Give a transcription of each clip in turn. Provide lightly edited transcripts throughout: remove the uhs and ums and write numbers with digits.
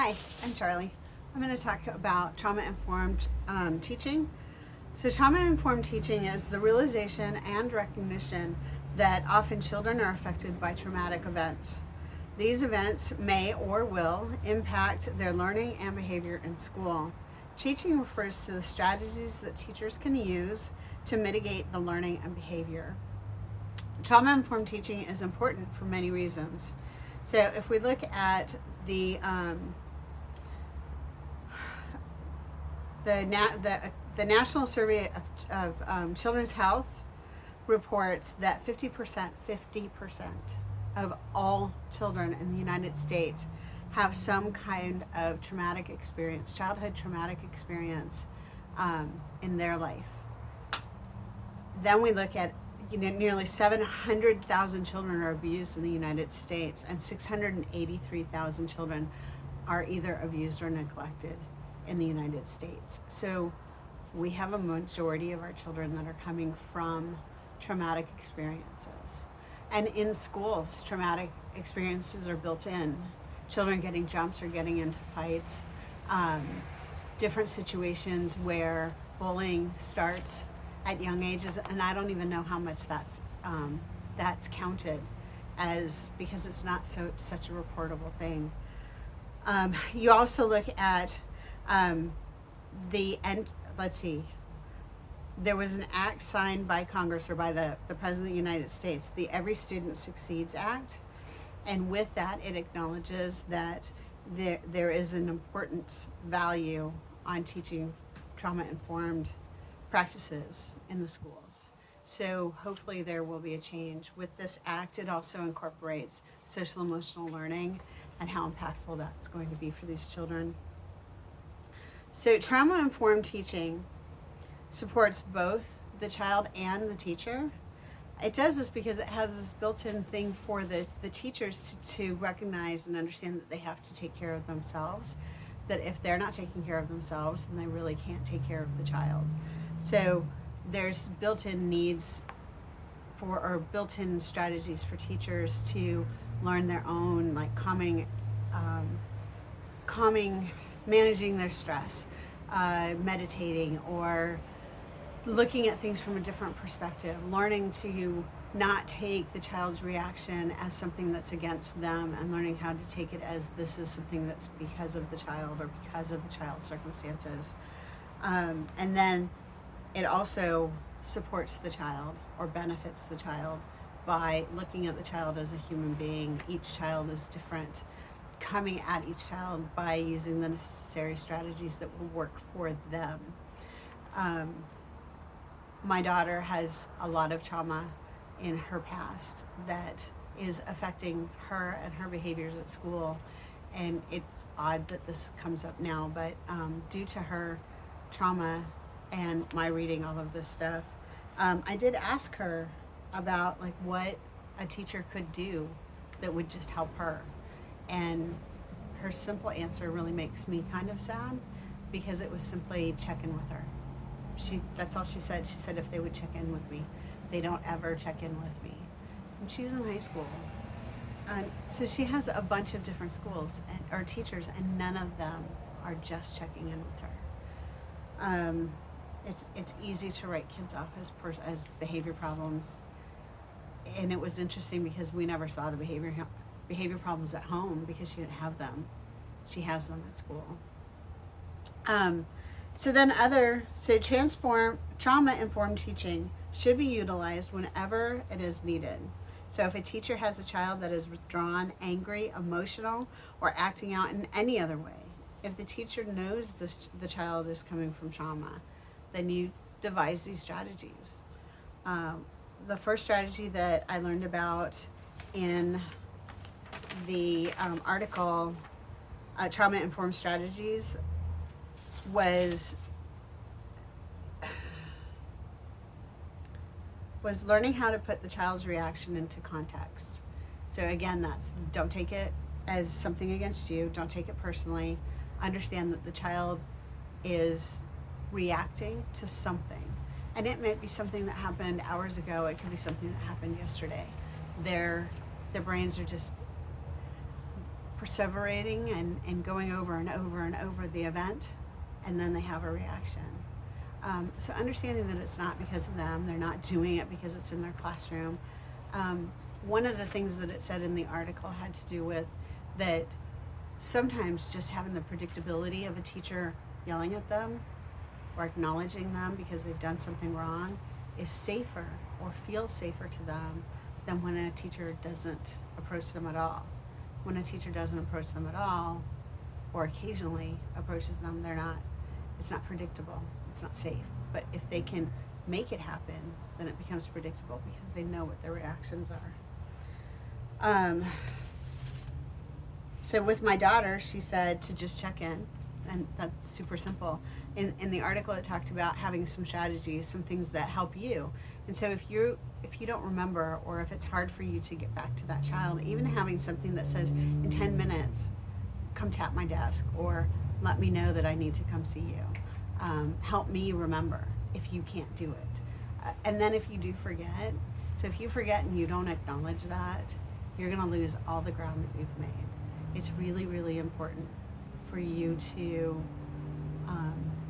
Hi, I'm Charlie. I'm going to talk about trauma-informed teaching. So trauma-informed teaching is the realization and recognition that often children are affected by traumatic events. These events may or will impact their learning and behavior in school. Teaching refers to the strategies that teachers can use to mitigate the learning and behavior. Trauma-informed teaching is important for many reasons. So if we look at the National Survey of Children's Health reports that 50% of all children in the United States have some kind of traumatic experience, childhood traumatic experience in their life. Then we look at nearly 700,000 children are abused in the United States, and 683,000 children are either abused or neglected in the United States. So we have a majority of our children that are coming from traumatic experiences. And in schools, traumatic experiences are built in. Children getting jumps or getting into fights, different situations where bullying starts at young ages, and I don't even know how much that's counted as, because it's not such a reportable thing. You also look at let's see, there was an act signed by Congress or by the President of the United States, the Every Student Succeeds Act, and with that it acknowledges that there is an important value on teaching trauma-informed practices in the schools. So hopefully there will be a change. With this act, it also incorporates social emotional learning and how impactful that's going to be for these children. So trauma-informed teaching supports both the child and the teacher. It does this because it has this built-in thing for the teachers to recognize and understand that they have to take care of themselves, that if they're not taking care of themselves, then they really can't take care of the child. So there's built-in needs or built-in strategies for teachers to learn their own, like calming, managing their stress, meditating, or looking at things from a different perspective, learning to not take the child's reaction as something that's against them, and learning how to take it as this is something that's because of the child or because of the child's circumstances. And then it also supports the child or benefits the child by looking at the child as a human being. Each child is different, coming at each child by using the necessary strategies that will work for them. My daughter has a lot of trauma in her past that is affecting her and her behaviors at school, and it's odd that this comes up now, but due to her trauma and my reading all of this stuff, I did ask her about like what a teacher could do that would just help her, and her simple answer really makes me kind of sad, because it was simply check in with her. That's all she said. She said if they would check in with me. They don't ever check in with me. And she's in high school. So she has a bunch of different schools or teachers, and none of them are just checking in with her. It's easy to write kids off as behavior problems, and it was interesting because we never saw the behavior problems at home because she didn't have them. She has them at school. Trauma-informed teaching should be utilized whenever it is needed. So if a teacher has a child that is withdrawn, angry, emotional, or acting out in any other way, if the teacher knows the child is coming from trauma, then you devise these strategies. The first strategy that I learned about in the article, Trauma-Informed Strategies, was learning how to put the child's reaction into context. So again, that's don't take it as something against you. Don't take it personally. Understand that the child is reacting to something. And it might be something that happened hours ago. It could be something that happened yesterday. Their brains are just perseverating and going over and over and over the event, and then they have a reaction. So understanding that it's not because of them, they're not doing it because it's in their classroom. One of the things that it said in the article had to do with that sometimes just having the predictability of a teacher yelling at them or acknowledging them because they've done something wrong is safer or feels safer to them than when a teacher doesn't approach them at all. When a teacher doesn't approach them at all, or occasionally approaches them, it's not predictable, it's not safe. But if they can make it happen, then it becomes predictable because they know what their reactions are. So with my daughter, she said to just check in, and that's super simple. In the article, it talked about having some strategies, some things that help you. And so if you don't remember, or if it's hard for you to get back to that child, even having something that says, in 10 minutes, come tap my desk, or let me know that I need to come see you. Help me remember if you can't do it. And then if you do forget, so if you forget and you don't acknowledge that, you're gonna lose all the ground that you've made. It's really, really important for you to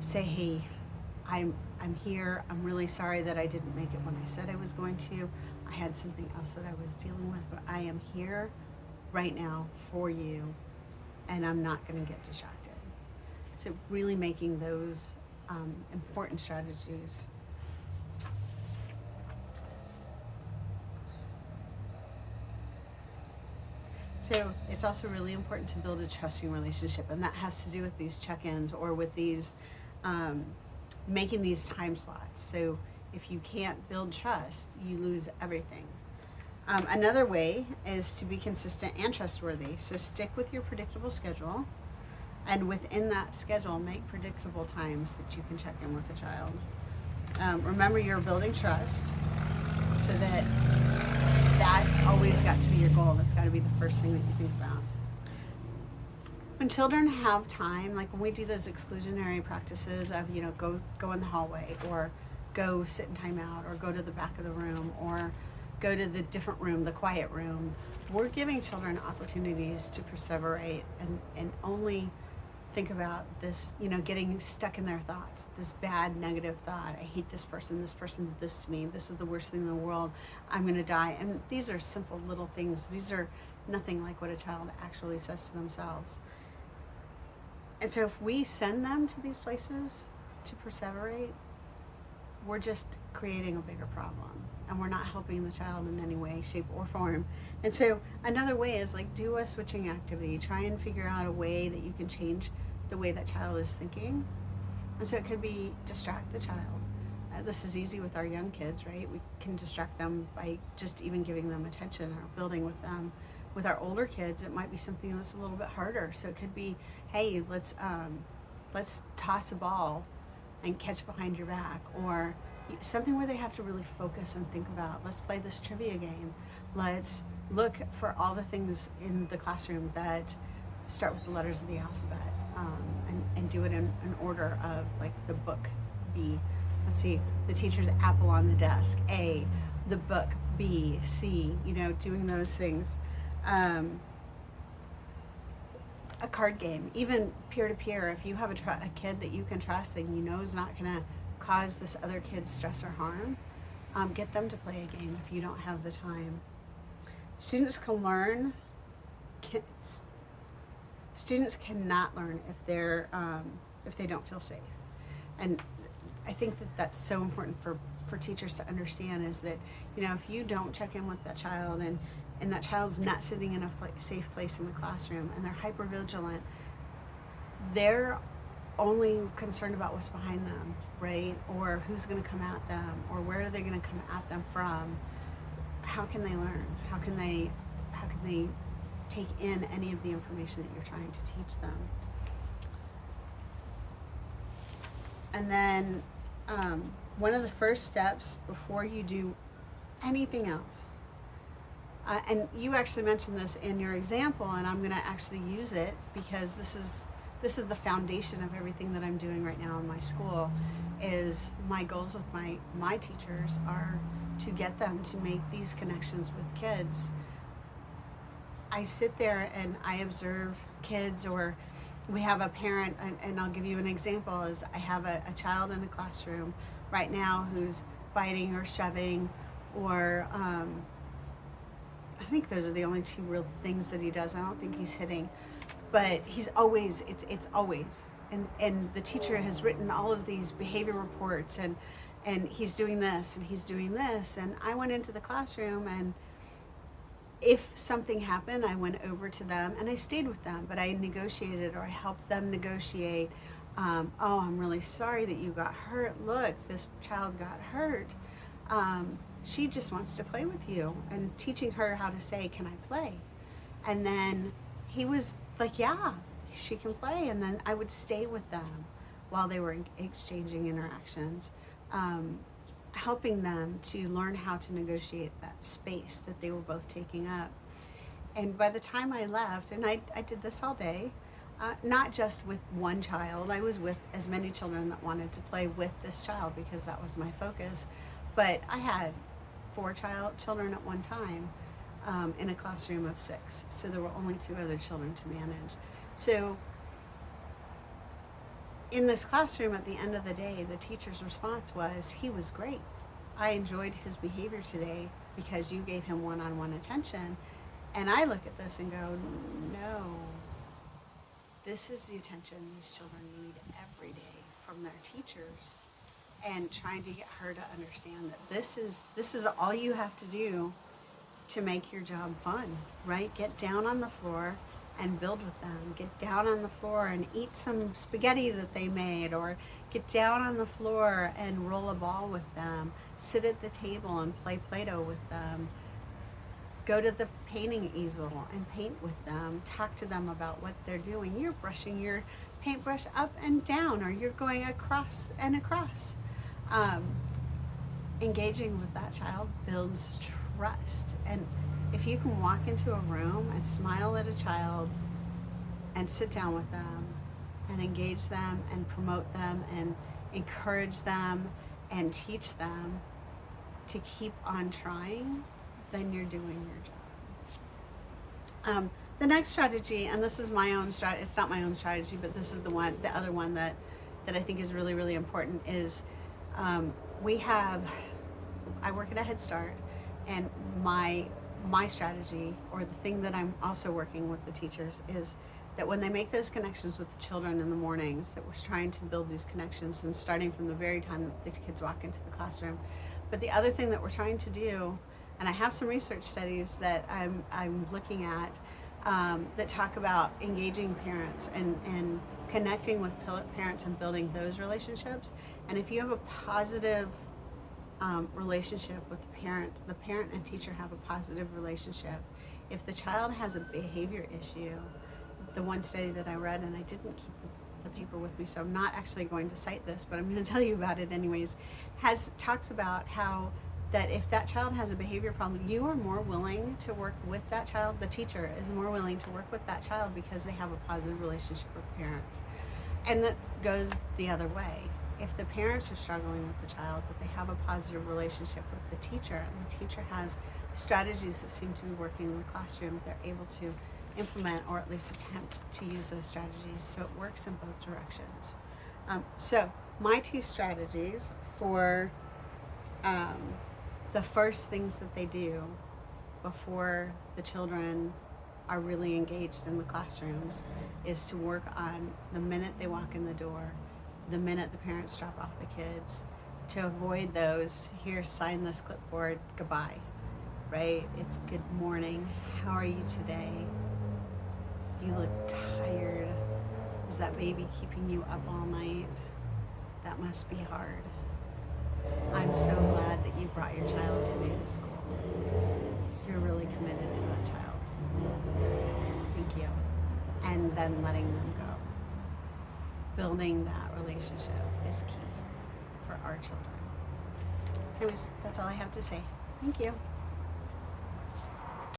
say, hey, I'm here. I'm really sorry that I didn't make it when I said I was going to. I had something else that I was dealing with, but I am here right now for you, and I'm not going to get distracted. So really making those important strategies. So it's also really important to build a trusting relationship, and that has to do with these check-ins or with these making these time slots. So if you can't build trust, you lose everything. Another way is to be consistent and trustworthy. So stick with your predictable schedule, and within that schedule, make predictable times that you can check in with the child. Remember, you're building trust, so that's always got to be your goal. That's got to be the first thing that you think about. When children have time, like when we do those exclusionary practices of, go in the hallway, or go sit in timeout, or go to the back of the room, or go to the different room, the quiet room, we're giving children opportunities to perseverate and only think about this, getting stuck in their thoughts, this bad negative thought. I hate this person did this to me, this is the worst thing in the world, I'm going to die. And these are simple little things. These are nothing like what a child actually says to themselves. And so if we send them to these places to perseverate, we're just creating a bigger problem, and we're not helping the child in any way, shape, or form. And so another way is do a switching activity. Try and figure out a way that you can change the way that child is thinking. And so it could be distract the child. This is easy with our young kids, right? We can distract them by just even giving them attention or building with them. With our older kids, it might be something that's a little bit harder. So it could be, hey, let's toss a ball and catch behind your back, or something where they have to really focus and think about. Let's play this trivia game. Let's look for all the things in the classroom that start with the letters of the alphabet, and do it in order of the book B. Let's see, the teacher's apple on the desk, A, the book B, C, doing those things. A card game, even peer-to-peer. If you have a kid that you can trust that is not going to cause this other kid stress or harm, get them to play a game if you don't have the time. Students can learn. Students cannot learn if they don't feel safe. And I think that that's so important for teachers to understand, is that if you don't check in with that child, and that child's not sitting in a safe place in the classroom, and they're hypervigilant, they're only concerned about what's behind them, right? Or who's going to come at them, or where are they going to come at them from. How can they learn? How can they take in any of the information that you're trying to teach them? And then one of the first steps before you do anything else, and you actually mentioned this in your example, and I'm going to actually use it because this is the foundation of everything that I'm doing right now in my school. Is my goals with my teachers are to get them to make these connections with kids I sit there and I observe kids, or we have a parent, and I'll give you an example. Is I have a child in a classroom right now who's biting or shoving, or I think those are the only two real things that he does. I don't think he's hitting, but he's always, it's always, and the teacher has written all of these behavior reports, and he's doing this and he's doing this, and I went into the classroom, and if something happened, I went over to them and I stayed with them, but I negotiated, or I helped them negotiate. Oh, I'm really sorry that you got hurt. Look, this child got hurt. She just wants to play with you, and teaching her how to say, can I play? And then he was like, yeah, she can play. And then I would stay with them while they were exchanging interactions, helping them to learn how to negotiate that space that they were both taking up. And by the time I left, and I did this all day, not just with one child, I was with as many children that wanted to play with this child because that was my focus. But I had 4 children at one time in a classroom of 6. So there were only 2 other children to manage. So in this classroom, at the end of the day, the teacher's response was, he was great. I enjoyed his behavior today because you gave him one-on-one attention. And I look at this and go, no, this is the attention these children need every day from their teachers. And trying to get her to understand that this is all you have to do to make your job fun, right? Get down on the floor and build with them. Get down on the floor and eat some spaghetti that they made, or get down on the floor and roll a ball with them. Sit at the table and play Play-Doh with them. Go to the painting easel and paint with them. Talk to them about what they're doing. You're brushing your paintbrush up and down, or you're going across and across. Engaging with that child builds trust. And if you can walk into a room and smile at a child and sit down with them and engage them and promote them and encourage them and teach them to keep on trying, then you're doing your job. The next strategy, and this is my own strategy, it's not my own strategy, but this is the other one that I think is really, really important, is I work at a Head Start, and my strategy, or the thing that I'm also working with the teachers, is that when they make those connections with the children in the mornings, that we're trying to build these connections, and starting from the very time that the kids walk into the classroom. But the other thing that we're trying to do, and I have some research studies that I'm looking at that talk about engaging parents and connecting with parents and building those relationships. And if you have a positive relationship with the parent and teacher have a positive relationship. If the child has a behavior issue, the one study that I read, and I didn't keep the paper with me, so I'm not actually going to cite this, but I'm going to tell you about it anyways, talks about how that if that child has a behavior problem, you are more willing to work with that child. The teacher is more willing to work with that child because they have a positive relationship with the parents. And that goes the other way. If the parents are struggling with the child, but they have a positive relationship with the teacher, and the teacher has strategies that seem to be working in the classroom, they're able to implement, or at least attempt to use those strategies. So it works in both directions. So my 2 strategies for the first things that they do before the children are really engaged in the classrooms is to work on the minute they walk in the door, the minute the parents drop off the kids, to avoid those, here, sign this clipboard, goodbye, right? It's good morning, how are you today? You look tired. Is that baby keeping you up all night? That must be hard. I'm so glad that you brought your child today to school. You're really committed to that child. Thank you. And then letting them go. Building that relationship is key for our children. Anyways, that's all I have to say. Thank you.